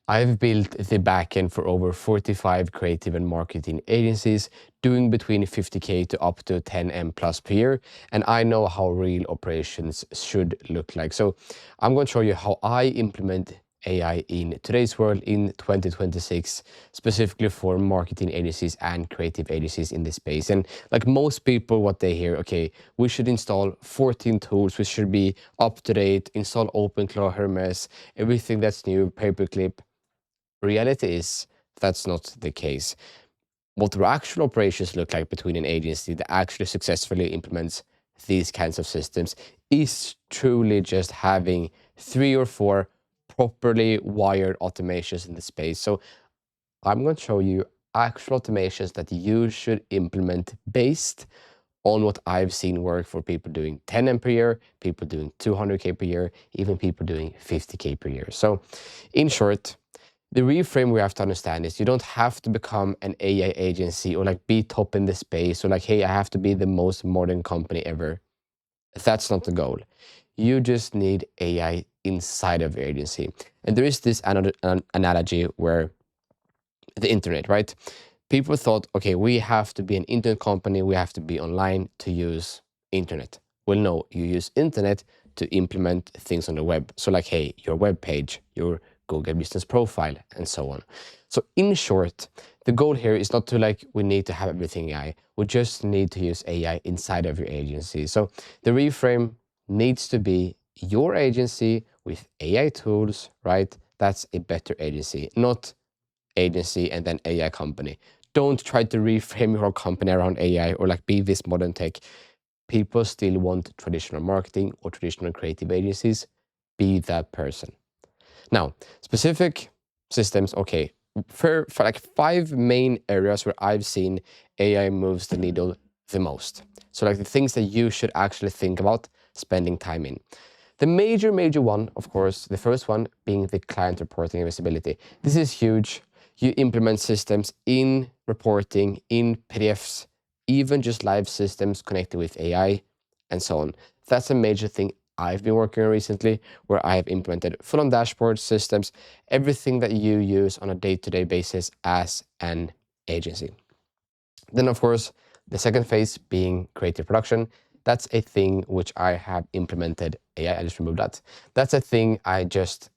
I've built the backend for over 45 creative and marketing agencies, doing between 50K to up to 10M plus per year. And I know how real operations should look like. So I'm going to show you how I implement AI in today's world in 2026, specifically for marketing agencies and creative agencies in this space. And like most people, what they hear, okay, we should install 14 tools, we should be up to date, install OpenClaw, Hermes, everything that's new, paperclip. Reality is that's not the case. What the actual operations look like between an agency that actually successfully implements these kinds of systems is truly just having 3 or 4 properly wired automations in the space. So I'm going to show you actual automations that you should implement based on what I've seen work for people doing 10M per year, people doing 200K per year, even people doing 50K per year. So in short, the reframe we have to understand is you don't have to become an AI agency or like be top in the space or like, hey, I have to be the most modern company ever. That's not the goal. You just need AI inside of your agency. And there is this analogy where the internet, right? People thought, okay, we have to be an internet company, we have to be online to use internet. Well, no, you use internet to implement things on the web. So like, hey, your web page, your Google business profile, and so on. So in short, the goal here is not to like, we need to have everything AI. We just need to use AI inside of your agency. So the reframe needs to be your agency with AI tools, right? That's a better agency, not agency and then AI company. Don't try to reframe your whole company around AI or like be this modern tech. People still want traditional marketing or traditional creative agencies. Be that person. Now, specific systems, okay, for like 5 main areas where I've seen AI moves the needle the most. So like the things that you should actually think about spending time in. The major one, of course, the first one being the client reporting and visibility. This is huge. You implement systems in reporting, in PDFs, even just live systems connected with AI and so on. That's a major thing I've been working on recently, where I have implemented full-on dashboard systems, everything that you use on a day-to-day basis as an agency. Then, of course, the second phase being creative production. That's a thing which I have implemented AI. I just removed that. That's a thing I just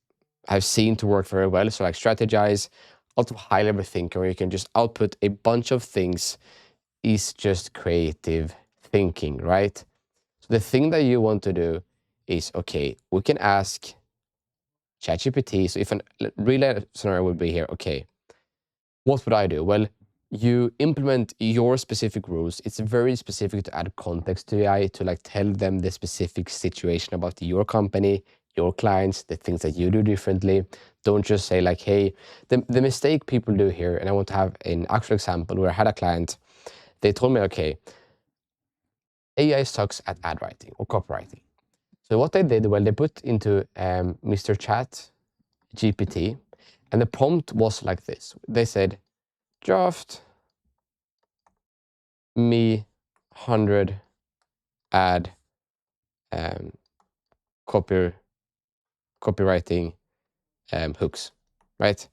have seen to work very well. So like strategize, also high-level thinking, where you can just output a bunch of things is just creative thinking, right? So the thing that you want to do is, okay, we can ask ChatGPT. So if a real scenario would be here, okay, what would I do? Well, you implement your specific rules. It's very specific to add context to AI, to like tell them the specific situation about your company, your clients, the things that you do differently. Don't just say like, hey, the mistake people do here, and I want to have an actual example where I had a client, they told me, okay, AI sucks at ad writing or copywriting. So what they did, well, they put into Mr. Chat GPT, and the prompt was like this. They said, draft me 100 ad copywriting hooks, right?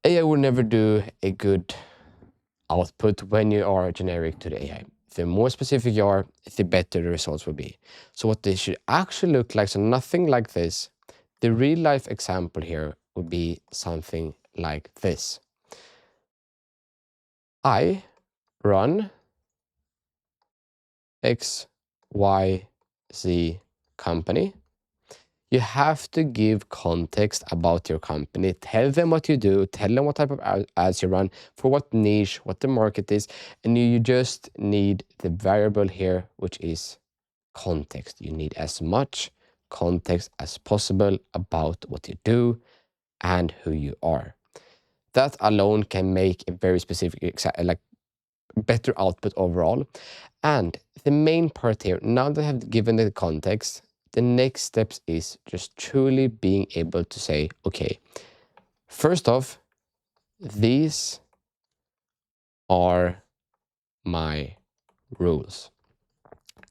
AI will never do a good output when you are generic to the AI. The more specific you are, the better the results will be. So what they should actually look like, so nothing like this. The real life example here would be something like this. I run X, Y, Z company. You have to give context about your company. Tell them what you do, tell them what type of ads you run, for what niche, what the market is, and you just need the variable here, which is context. You need as much context as possible about what you do and who you are. That alone can make a very specific, like better output overall. And the main part here, now that I have given the context, the next steps is just truly being able to say, okay, first off, these are my rules.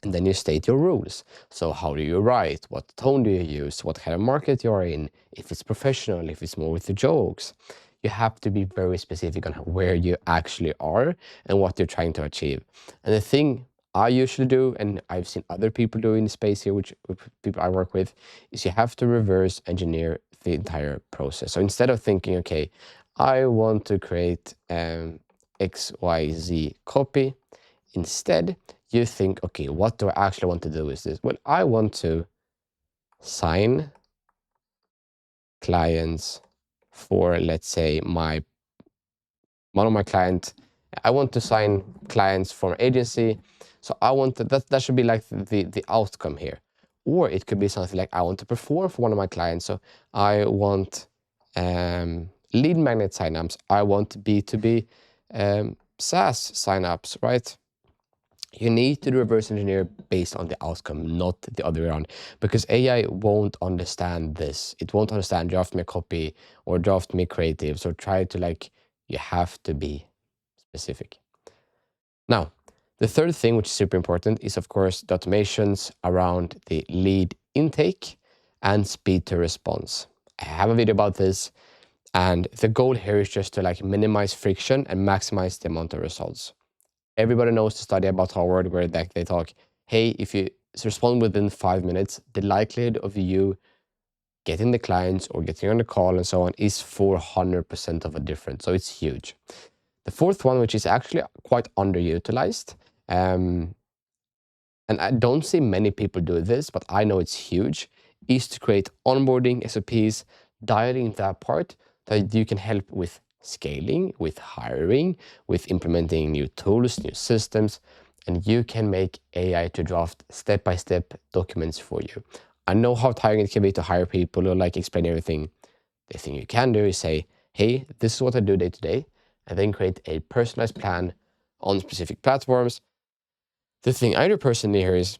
And then you state your rules. So how do you write? What tone do you use? What kind of market you're in? If it's professional, if it's more with the jokes. You have to be very specific on where you actually are and what you're trying to achieve. And the thing I usually do, and I've seen other people do in the space here, which people I work with, is you have to reverse engineer the entire process. So instead of thinking, okay, I want to create XYZ copy, instead, you think, okay, what do I actually want to do with this? Well, I want to sign clients for, let's say, one of my clients. I want to sign clients for an agency. So I want to, that should be like the outcome here. Or it could be something like I want to perform for one of my clients. So I want lead magnet signups. I want B2B SaaS signups, right? You need to reverse engineer based on the outcome, not the other way around, because AI won't understand this. It won't understand draft me a copy or draft me creatives or try to you have to be specific. Now, the third thing, which is super important, is of course the automations around the lead intake and speed to response. I have a video about this, and the goal here is just to minimize friction and maximize the amount of results. Everybody knows the study about Harvard where they talk, hey, if you respond within 5 minutes, the likelihood of you getting the clients or getting on the call and so on is 400% of a difference. So it's huge. The fourth one, which is actually quite underutilized, and I don't see many people do this, but I know it's huge, is to create onboarding SOPs, dialing that part that you can help with scaling, with hiring, with implementing new tools, new systems, and you can make AI to draft step-by-step documents for you. I know how tiring it can be to hire people or explain everything. The thing you can do is say, hey, this is what I do day to day, and then create a personalized plan on specific platforms. The thing I do personally here is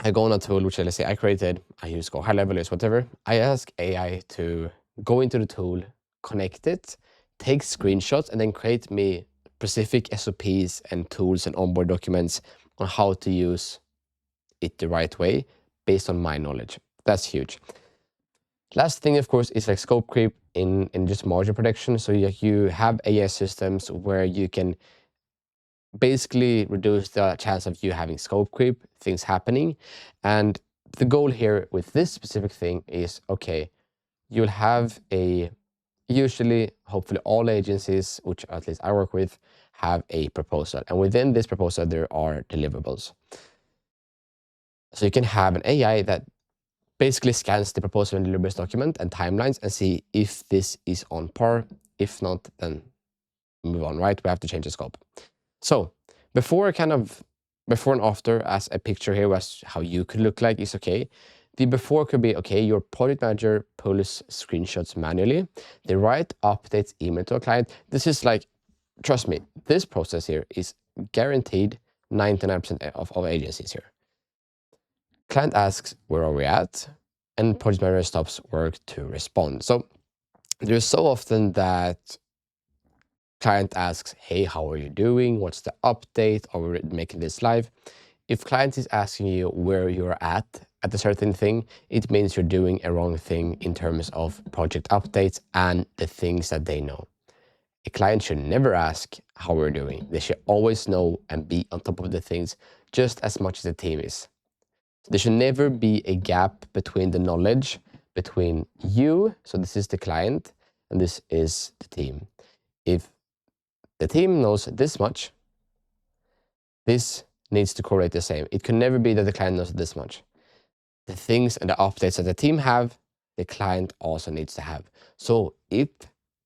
I go on a tool, which let's say I created, I use Go High Level, is whatever. I ask AI to go into the tool, connect it, take screenshots, and then create me specific SOPs and tools and onboard documents on how to use it the right way based on my knowledge. That's huge. Last thing, of course, is scope creep in just margin protection. So you have AI systems where you can basically reduce the chance of you having scope creep, things happening. And the goal here with this specific thing is, okay, you'll have usually, hopefully all agencies, which at least I work with, have a proposal. And within this proposal, there are deliverables. So you can have an AI that basically scans the proposal and deliverables document and timelines and see if this is on par. If not, then move on, right? We have to change the scope. So before and after, as a picture here was how you could look like is okay. The before could be, okay, your project manager pulls screenshots manually. The write updates email to a client. This is trust me, this process here is guaranteed 99% of agencies here. Client asks, where are we at? And project manager stops work to respond. So there's so often that client asks, hey, how are you doing? What's the update? Are we making this live? If client is asking you where you're at a certain thing, it means you're doing a wrong thing in terms of project updates and the things that they know. A client should never ask how we're doing. They should always know and be on top of the things just as much as the team is. There should never be a gap between the knowledge between you, so this is the client, and this is the team. If the team knows this much, this needs to correlate the same. It can never be that the client knows this much. The things and the updates that the team have, the client also needs to have. So if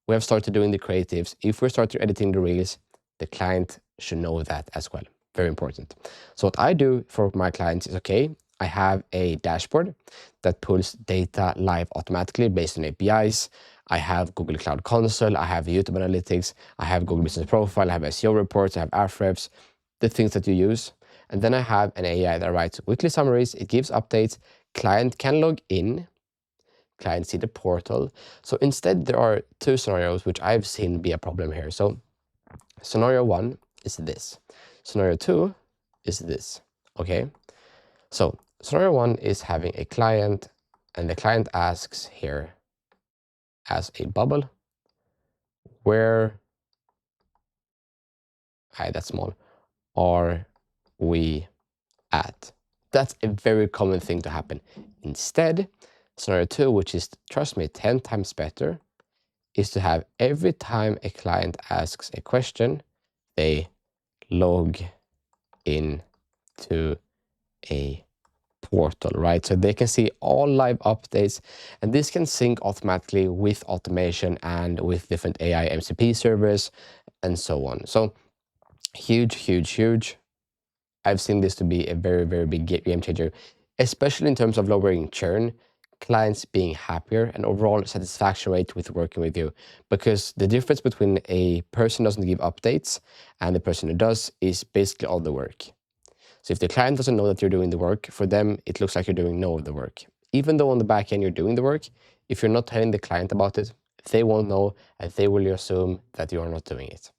we have started doing the creatives, if we started editing the reels, the client should know that as well. Very important. So what I do for my clients is, okay, I have a dashboard that pulls data live automatically based on APIs. I have Google Cloud Console, I have YouTube Analytics, I have Google Business Profile, I have SEO reports, I have Ahrefs, the things that you use. And then I have an AI that writes weekly summaries, it gives updates, client can log in, client see the portal. So instead there are two scenarios which I've seen be a problem here. So scenario one is this. Scenario two is this, okay? So scenario one is having a client, and the client asks here as a bubble, where, hi, that's small, are we at? That's a very common thing to happen. Instead, scenario two, which is, trust me, 10 times better, is to have every time a client asks a question, they log in to a portal, right? So they can see all live updates, and this can sync automatically with automation and with different AI MCP servers and so on. So huge, huge, huge. I've seen this to be a very, very big game changer, especially in terms of lowering churn, clients being happier, and overall satisfaction rate with working with you. Because the difference between a person who doesn't give updates and the person who does is basically all the work. So if the client doesn't know that you're doing the work, for them, it looks like you're doing no of the work. Even though on the back end you're doing the work, if you're not telling the client about it, they won't know, and they will assume that you are not doing it.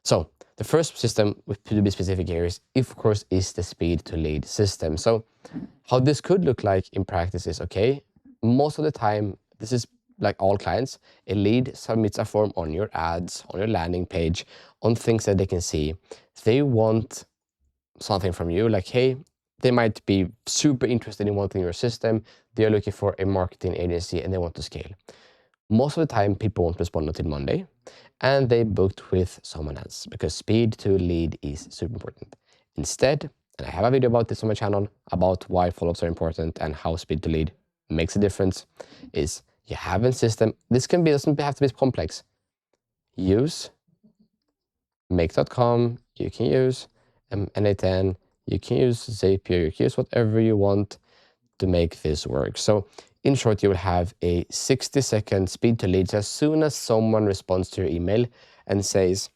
So the first system, to be specific here, is, of course, is the speed to lead system. So how this could look like in practice is, okay, most of the time, this is like all clients, a lead submits a form on your ads, on your landing page, on things that they can see. They want something from you, like, hey, they might be super interested in wanting your system. They're looking for a marketing agency and they want to scale. Most of the time, people won't respond until Monday, and they booked with someone else because speed to lead is super important. Instead, and I have a video about this on my channel about why follow-ups are important and how speed to lead makes a difference, is you have a system. This doesn't have to be complex. Use make.com, you can use NA10, you can use Zapier, you can use whatever you want to make this work. So in short, you will have a 60-second speed to lead. So as soon as someone responds to your email and says,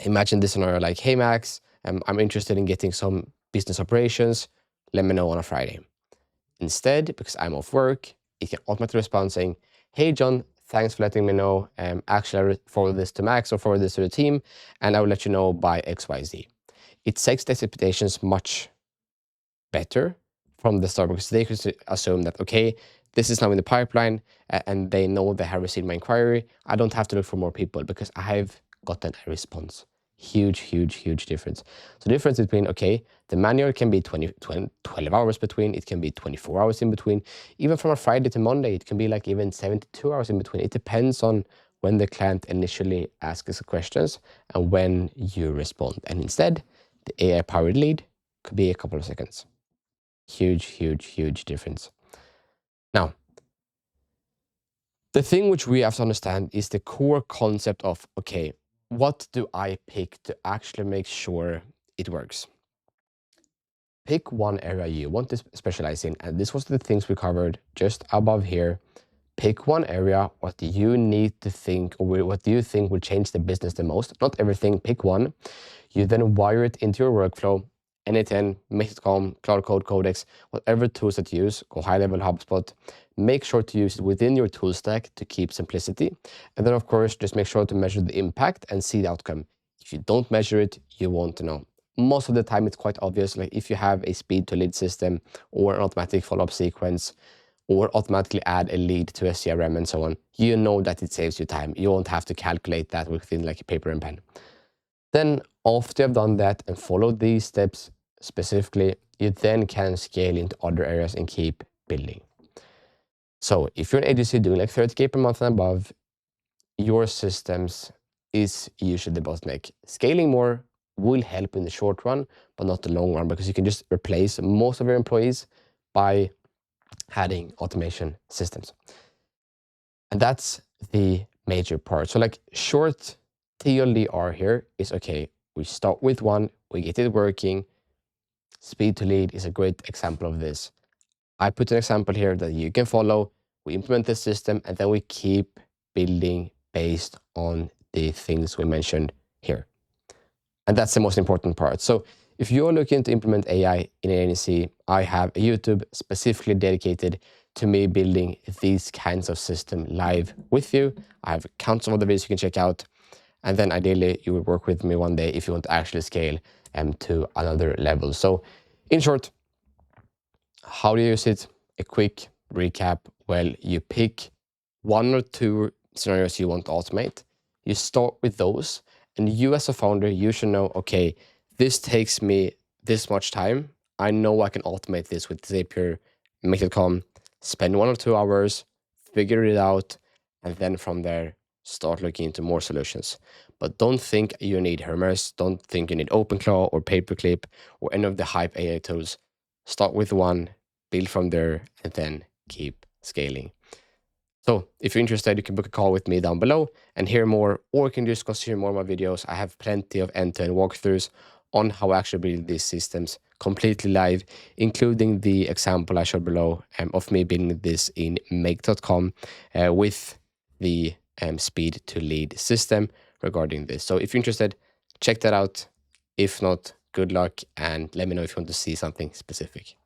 imagine this scenario like, hey Max, I'm interested in getting some business operations, let me know on a Friday. Instead, because I'm off work, it can automatically respond saying, hey John, thanks for letting me know. Actually, I will forward this to Max or forward this to the team, and I will let you know by XYZ. It sets the expectations much better from the start, because they could assume that, okay, this is now in the pipeline, and they know they have received my inquiry. I don't have to look for more people because I have gotten a response. Huge, huge, huge difference. So the difference between, okay, the manual can be 12 hours between, it can be 24 hours in between. Even from a Friday to Monday, it can be like even 72 hours in between. It depends on when the client initially asks questions and when you respond. And instead, the AI-powered lead could be a couple of seconds. Huge, huge, huge difference. Now, the thing which we have to understand is the core concept of, okay, what do I pick to actually make sure it works? Pick one area you want to specialize in, and this was the things we covered just above here. Pick one area, what do you need to think, or what do you think will change the business the most? Not everything, pick one. You then wire it into your workflow, NA10, Make.com, Claude Code, Codex, whatever tools that you use, go high level HubSpot. Make sure to use it within your tool stack to keep simplicity. And then, of course, just make sure to measure the impact and see the outcome. If you don't measure it, you won't know. Most of the time, it's quite obvious. Like if you have a speed to lead system or an automatic follow-up sequence, or automatically add a lead to a CRM and so on, you know that it saves you time. You won't have to calculate that within like a paper and pen. Then after you've done that and followed these steps specifically, you then can scale into other areas and keep building. So if you're an agency doing like 30K per month and above, your systems is usually the bottleneck. Scaling more will help in the short run, but not the long run, because you can just replace most of your employees by adding automation systems. And that's the major part. So like short TLDR here is, okay, we start with one, we get it working. Speed to lead is a great example of this. I put an example here that you can follow. We implement the system and then we keep building based on the things we mentioned here. And that's the most important part. So if you're looking to implement AI in an agency, I have a YouTube specifically dedicated to me building these kinds of system live with you. I have countless of other videos you can check out. And then ideally, you will work with me one day if you want to actually scale to another level. So in short, How do you use it? A quick recap. Well, you pick 1 or 2 scenarios you want to automate. You start with those, and you as a founder, you should know, okay, this takes me this much time. I know I can automate this with Zapier, make.com, spend 1 or 2 hours, figure it out, and then from there, start looking into more solutions. But don't think you need Hermes, don't think you need OpenClaw or Paperclip or any of the hype AI tools. Start with one, build from there, and then keep scaling. So if you're interested, you can book a call with me down below and hear more, or you can just consume more of my videos. I have plenty of end-to-end walkthroughs on how I actually build these systems completely live, including the example I showed below of me building this in make.com with the speed to lead system regarding this. So if you're interested, check that out. If not, good luck, and let me know if you want to see something specific.